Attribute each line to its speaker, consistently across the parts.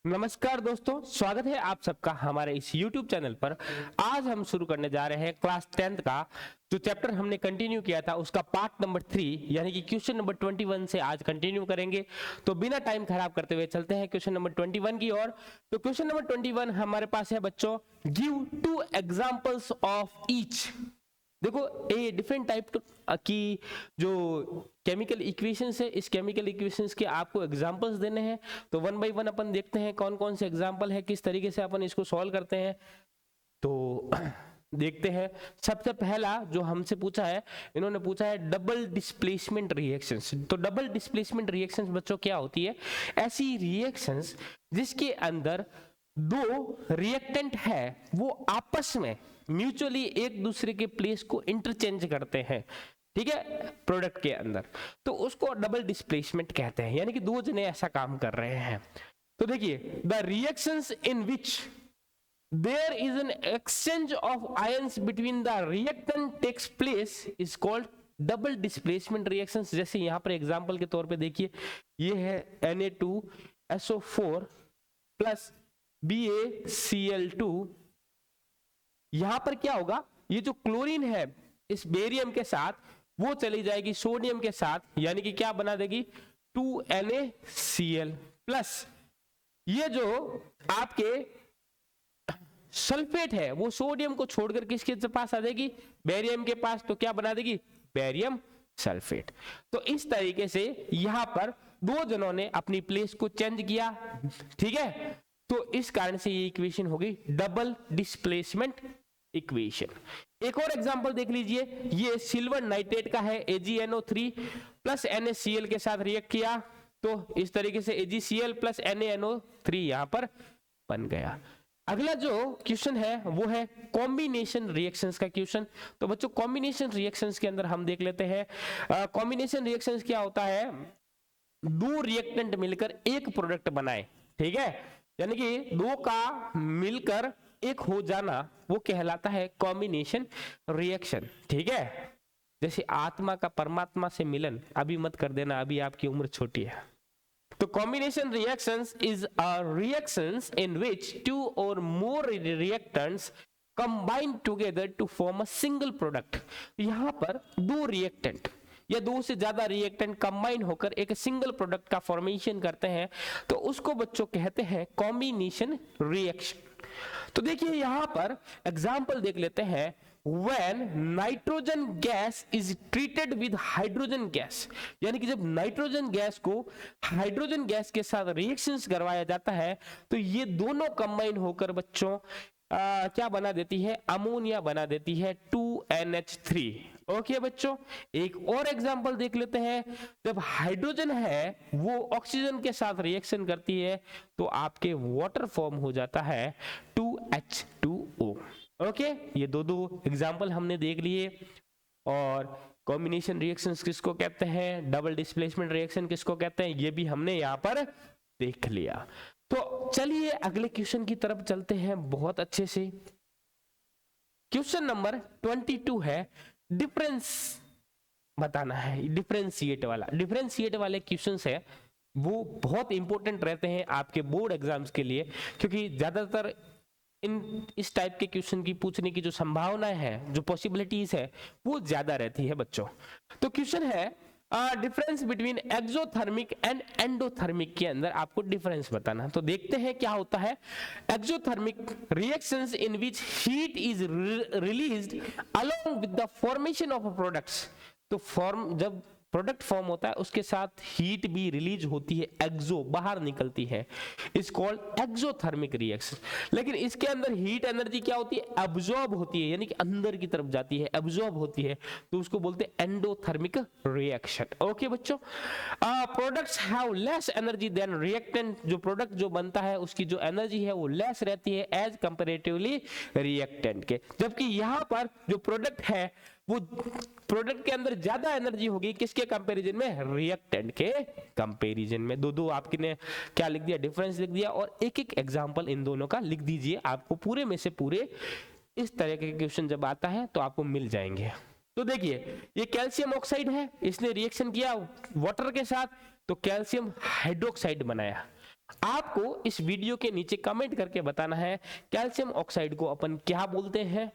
Speaker 1: नमस्कार दोस्तों, स्वागत है आप सबका हमारे इस YouTube चैनल पर। आज हम शुरू करने जा रहे हैं क्लास 10th का जो चैप्टर हमने कंटिन्यू किया था उसका पार्ट नंबर 3 यानी कि क्वेश्चन नंबर 21 से आज कंटिन्यू करेंगे। तो बिना टाइम खराब करते हुए चलते हैं क्वेश्चन नंबर 21 की ओर। तो क्वेश्चन नंबर 21 हमारे पास है बच्चों, गिव 2 एग्जांपल्स ऑफ ईच। देखो ये डिफरेंट टाइप की जो केमिकल इक्वेशंस है, इस केमिकल इक्वेशंस के आपको एग्जांपल्स देने हैं। तो वन बाय वन अपन देखते हैं कौन कौन से एग्जांपल है, किस तरीके से अपन इसको सॉल्व करते हैं। तो देखते हैं। सबसे पहला जो हमसे पूछा है, इन्होंने पूछा है डबल डिस्प्लेसमेंट रिएक्शंस। तो डबल डिस्प्लेसमेंट रिएक्शंस बच्चों क्या होती है? ऐसी रिएक्शंस जिसके अंदर दो रिएक्टेंट है वो आपस में म्यूचुअली एक दूसरे के प्लेस को इंटरचेंज करते हैं, ठीक है, प्रोडक्ट के अंदर। तो उसको डबल डिस्प्लेसमेंट कहते हैं, यानी कि दो जने ऐसा काम कर रहे हैं। तो देखिए, the reactions in which there is an exchange of ions between the reactant takes place is called double displacement reactions. जैसे यहां पर एग्जांपल के तौर पे देखिए, ये है Na2SO4 प्लस BaCl2। यहां पर क्या होगा, ये जो क्लोरीन है इस बेरियम के साथ वो चली जाएगी सोडियम के साथ, यानी कि क्या बना देगी 2NaCl प्लस ये जो आपके सल्फेट है वो सोडियम को छोड़कर किसके पास आ जाएगी, बेरियम के पास। तो क्या बना देगी, बेरियम सल्फेट। तो इस तरीके से यहां पर दो जनों ने अपनी प्लेस को चेंज किया, ठीक है। तो इस कारण से ये इक्वेशन होगी डबल डिस्प्लेसमेंट इक्वेशन। एक और एग्जांपल देख लीजिए, ये सिल्वर नाइट्रेट का है, AgNO3 प्लस NaCl के साथ रिएक्ट किया, तो इस तरीके से AgCl प्लस NaNO3 यहां पर बन गया। अगला जो क्वेश्चन है वो है कॉम्बिनेशन रिएक्शंस का क्वेश्चन। तो बच्चों कॉम्बिनेशन रिएक्शंस के अंदर हम देख लेते हैं कॉम्बिनेशन रिएक्शंस क्या होता है, दो रिएक्टेंट मिलकर एक प्रोडक्ट बनाए, ठीक है, यानी कि दो का मिलकर एक हो जाना वो कहलाता है कॉम्बिनेशन रिएक्शन, ठीक है। जैसे आत्मा का परमात्मा से मिलन, अभी मत कर देना, अभी आपकी उम्र छोटी है। तो combination reactions is a reactions in which two or more reactants combine together to form a single product। यहां पर दो रिएक्टेंट या दो से ज्यादा रिएक्टेंट कंबाइन होकर एक सिंगल प्रोडक्ट का फॉर्मेशन करते हैं, तो उसको बच्चों कहते हैं कॉम्बिनेशन रिएक्शन। तो देखिए यहां पर एग्जांपल देख लेते हैं, when nitrogen gas is treated with hydrogen gas, यानी कि जब नाइट्रोजन गैस को हाइड्रोजन गैस के साथ रिएक्शंस करवाया जाता है तो ये दोनों कंबाइन होकर बच्चों क्या बना देती है, अमोनिया बना देती है 2NH3। ओके बच्चों, एक और एग्जांपल देख लेते हैं, जब हाइड्रोजन है वो ऑक्सीजन के साथ रिएक्शन करती है तो आपके वाटर फॉर्म हो जाता है 2H2O। ओके, ये दो एग्जांपल हमने देख लिए। और कॉम्बिनेशन रिएक्शंस किसको कहते हैं, डबल डिस्प्लेसमेंट रिएक्शन किसको कहते हैं, ये भी हमने यहाँ पर देख लिया। तो चलिए अगले क्वेश्चन की तरफ चलते हैं बहुत अच्छे से। क्वेश्चन नंबर 22 है, डिफरेंस बताना है, डिफरेंशिएट वाला। डिफरेंशिएट वाले क्वेश्चंस है वो बहुत इंपॉर्टेंट रहते हैं आपके बोर्ड एग्जाम्स के लिए, क्योंकि ज्यादातर इस टाइप के क्वेश्चन की पूछने की जो संभावनाएं है, जो पॉसिबिलिटीज है वो ज्यादा रहती है बच्चों। तो क्वेश्चन है difference between exothermic and endothermic के अंदर आपको डिफरेंस बताना। तो देखते हैं क्या होता है। Exothermic reactions in which heat is released along with the formation of products. तो जब प्रोडक्ट फॉर्म होता है उसके साथ हीट भी रिलीज होती है, एक्सो बाहर निकलती है, इज कॉल्ड एक्सोथर्मिक रिएक्शन। लेकिन इसके अंदर हीट एनर्जी क्या होती है, अब्सॉर्ब होती है, यानी कि अंदर की तरफ जाती है, अब्सॉर्ब होती है, तो उसको बोलते हैं एंडोथर्मिक रिएक्शन। ओके बच्चों, products have less energy than reactant. जो प्रोडक्ट जो बनता है उसकी जो एनर्जी है वो लेस रहती है एज कंपैरेटिवली रिएक्टेंट के, जबकि यहां पर जो प्रोडक्ट है वो प्रोडक्ट के अंदर ज्यादा एनर्जी होगी किसके कंपैरिजन में, रिएक्टेंट के कंपैरिजन में। दो आपकी ने क्या लिख दिया, डिफरेंस लिख दिया, और एक एक एग्जांपल इन दोनों का लिख दीजिए। आपको पूरे में से पूरे इस तरह के क्वेश्चन जब आता है तो आपको मिल जाएंगे। तो देखिए ये कैल्शियम ऑक्साइड है, इसने रिएक्शन किया वाटर के साथ तो कैल्शियम हाइड्रोक्साइड बनाया। आपको इस वीडियो के नीचे कमेंट करके बताना है कैल्शियम ऑक्साइड को अपन क्या बोलते हैं,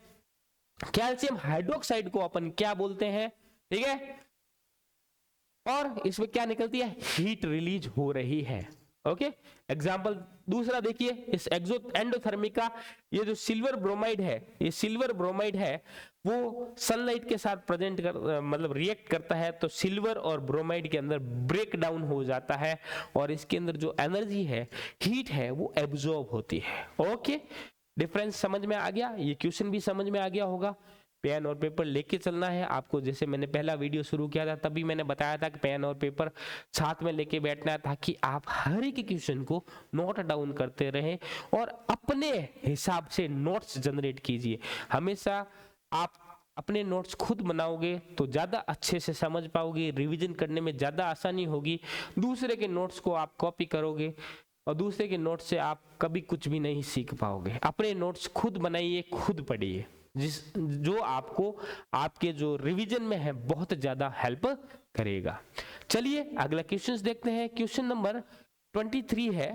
Speaker 1: कैल्शियम हाइड्रोक्साइड को अपन क्या बोलते हैं, ठीक है, और इसमें क्या निकलती है, हीट रिलीज हो रही है। ओके, एग्जाम्पल दूसरा देखिए, इस एंडोथर्मिक का ये जो सिल्वर ब्रोमाइड है, ये सिल्वर ब्रोमाइड है वो सनलाइट के साथ प्रेजेंट कर मतलब रिएक्ट करता है, तो सिल्वर और ब्रोमाइड के अंदर ब्रेक डाउन हो जाता है और इसके अंदर जो एनर्जी है, हीट है, वो एब्जॉर्ब होती है। ओके, डिफरेंस समझ में आ गया, ये क्वेश्चन भी समझ में आ गया होगा। पेन और पेपर लेके चलना है आपको, जैसे मैंने पहला वीडियो शुरू किया था तभी मैंने बताया था कि पेन और पेपर साथ में लेके बैठना है ताकि आप हर एक क्वेश्चन को नोट डाउन करते रहें और अपने हिसाब से नोट्स जनरेट कीजिए। हमेशा आप अपने नोट्स खुद बनाओगे तो ज़्यादा अच्छे से समझ पाओगे, रिवीजन करने में ज़्यादा आसानी होगी। दूसरे के नोट्स को आप कॉपी करोगे और दूसरे के नोट्स से आप कभी कुछ भी नहीं सीख पाओगे। अपने नोट्स खुद बनाइए, खुद पढ़िए, जो आपको आपके जो रिवीजन में है बहुत ज्यादा हेल्प करेगा। चलिए अगला क्वेश्चन देखते हैं। क्वेश्चन नंबर 23 है,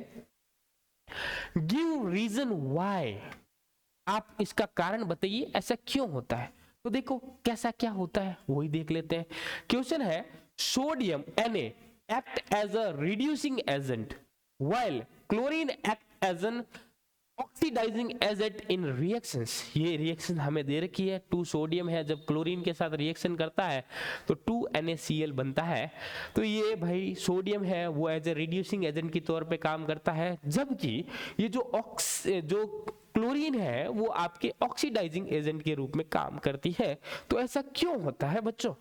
Speaker 1: गिव रीजन व्हाई, आप इसका कारण बताइए ऐसा क्यों होता है। तो देखो कैसा क्या होता है वही देख लेते हैं। क्वेश्चन है, sodium Na act as a reducing agent while chlorine act as an oxidising agent in reactions. ये रिएक्शन हमें दे रखी है, 2 सोडियम है, जब क्लोरीन के साथ रिएक्शन करता है तो 2 NaCl बनता है। तो ये भाई सोडियम है वो एज ए रिड्यूसिंग एजेंट के तौर पे काम करता है, जबकि ये जो क्लोरीन है वो आपके ऑक्सीडाइजिंग एजेंट के रूप में काम करती है। तो ऐसा क्यों होता है बच्चों।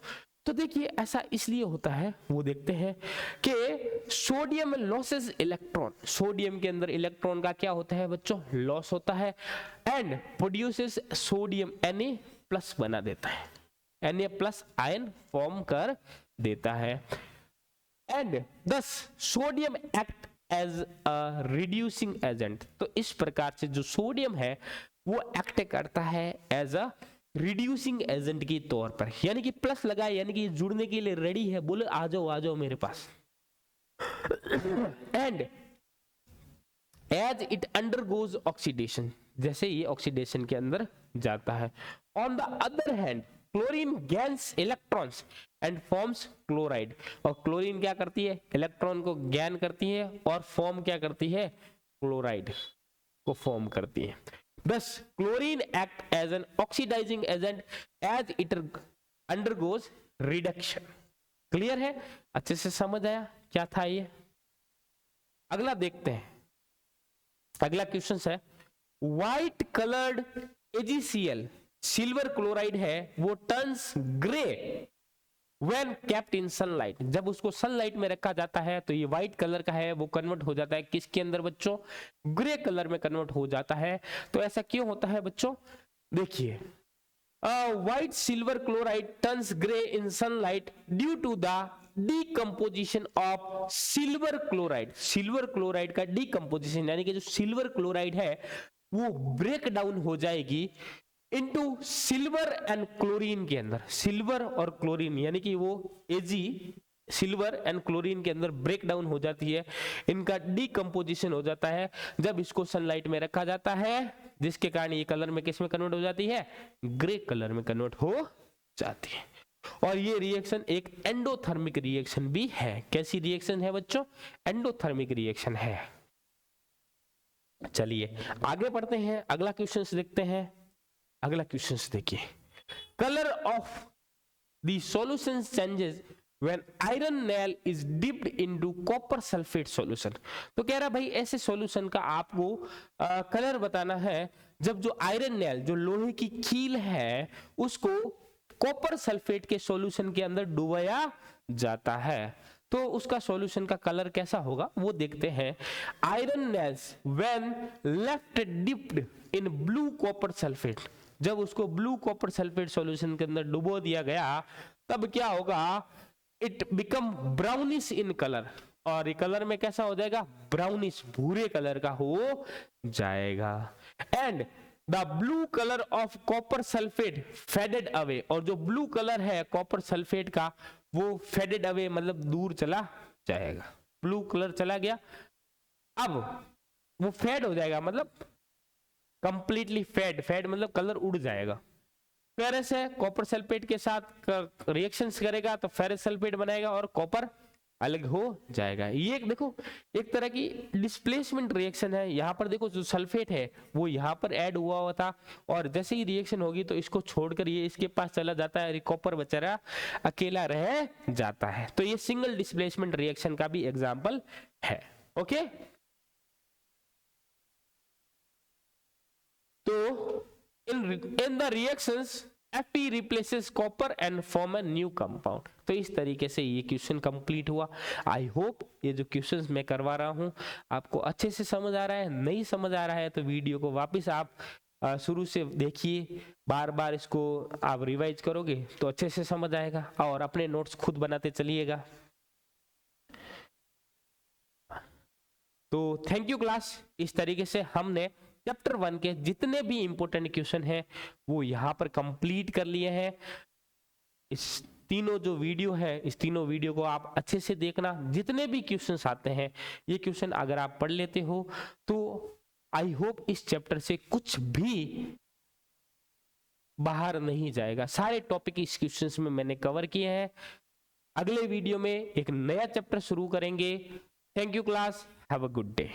Speaker 1: तो देखिए ऐसा इसलिए होता है, वो देखते हैं कि सोडियम लॉसेस इलेक्ट्रॉन, सोडियम के अंदर इलेक्ट्रॉन का क्या होता है बच्चों, लॉस होता है, एंड प्रोड्यूसेस सोडियम Na+ बना देता है, Na+ आयन फॉर्म कर देता है, and this sodium act as a reducing agent. तो इस प्रकार से जो सोडियम है वो एक्ट करता है एज अ रिड्यूसिंग एजेंट के तौर पर, यानी कि प्लस लगा, यानी कि जुड़ने के लिए रेडी है, बोले आ जाओ मेरे पास। And as it undergoes oxidation, जैसे ये ऑक्सीडेशन के अंदर जाता है। On the other hand chlorine gains electrons and forms chloride, और क्लोरीन क्या करती है, इलेक्ट्रॉन को गैन करती है और फॉर्म क्या करती है, क्लोराइड को फॉर्म करती है। Thus, chlorine act as an oxidizing agent as it undergoes reduction. Clear है, अच्छे से समझ आया क्या था ये। अगला देखते हैं, अगला क्वेश्चन है, white coloured AgCl silver chloride है वो turns grey When kept in sunlight, जब उसको सनलाइट में रखा जाता है तो ये व्हाइट कलर का है वो कन्वर्ट हो जाता है किसके अंदर बच्चों, ग्रे कलर में कन्वर्ट हो जाता है। तो ऐसा क्यों होता है बच्चों, देखिए white silver chloride turns grey in sunlight due to the decomposition of silver chloride. Silver chloride का डीकंपोजिशन यानी कि जो सिल्वर क्लोराइड है वो ब्रेक डाउन हो जाएगी इनटू सिल्वर एंड क्लोरीन के अंदर, सिल्वर और क्लोरीन यानी कि वो Ag सिल्वर एंड क्लोरीन के अंदर ब्रेक डाउन हो जाती है, इनका डीकंपोजिशन हो जाता है जब इसको सनलाइट में रखा जाता है, जिसके कारण ये कलर में किस में कन्वर्ट हो जाती है, ग्रे कलर में कन्वर्ट हो जाती है। और ये रिएक्शन एक एंडोथर्मिक रिएक्शन भी है। कैसी रिएक्शन है बच्चों, एंडोथर्मिक रिएक्शन है। चलिए आगे बढ़ते हैं, अगला क्वेश्चन देखते हैं। अगला क्वेश्चन देखिए, colour of the solution changes when iron nail is dipped into copper sulphate solution. तो कह रहा भाई ऐसे सॉल्यूशन का आपको कलर बताना है जब जो आयरन नेल जो लोहे की कील है उसको कॉपर सल्फेट के सॉल्यूशन के अंदर डुबाया जाता है, तो उसका सॉल्यूशन का कलर कैसा होगा वो देखते हैं। Iron nails when left dipped in blue copper sulphate, जब उसको ब्लू कॉपर सल्फेट सॉल्यूशन के अंदर डुबो दिया गया तब क्या होगा, it become brownish in colour, और ये कलर में कैसा हो जाएगा, ब्राउनिश भूरे कलर का हो जाएगा। And the blue colour of copper sulphate faded away, और जो ब्लू कलर है कॉपर सल्फेट का वो फेडेड अवे मतलब दूर चला जाएगा, ब्लू कलर चला गया, अब वो फेड हो जाएगा, मतलब कंप्लीटली फेड मतलब कलर उड़ जाएगा। फेरस है, कॉपर सल्फेट के साथ रिएक्शंस करेगा तो फेरस सल्फेट बनाएगा और कॉपर अलग हो जाएगा। ये देखो एक तरह की डिस्प्लेसमेंट रिएक्शन है। यहाँ पर देखो जो सल्फेट है वो यहाँ पर ऐड हुआ हुआ था, और जैसे ही रिएक्शन होगी तो इसको छोड़कर ये इसके पास चला जाता है, कॉपर बेचारा अकेला रह जाता है। तो ये सिंगल डिस्प्लेसमेंट रिएक्शन का भी एग्जाम्पल है। ओके, तो in the reactions Fe replaces copper and form a new compound। तो इस तरीके से ये क्वेश्चन कंप्लीट हुआ। आई होप ये जो क्वेश्चंस मैं करवा रहा हूँ आपको अच्छे से समझ आ रहा है। नहीं समझ आ रहा है तो वीडियो को वापस आप शुरू से देखिए, बार बार इसको आप रिवाइज करोगे तो अच्छे से समझ आएगा, और अपने नोट्स खुद बनाते चलिएगा। तो थैंक यू क्लास। इस तरीके से हमने चैप्टर 1 के जितने भी इंपॉर्टेंट क्वेश्चन हैं वो यहाँ पर कंप्लीट कर लिए हैं। इस तीनों जो वीडियो है, इस तीनों वीडियो को आप अच्छे से देखना। जितने भी क्वेश्चंस आते हैं ये क्वेश्चन अगर आप पढ़ लेते हो तो आई होप इस चैप्टर से कुछ भी बाहर नहीं जाएगा। सारे टॉपिक इस क्वेश्चंस में मैंने कवर किए हैं। अगले वीडियो में एक नया चैप्टर शुरू करेंगे। Thank you class, have a good day.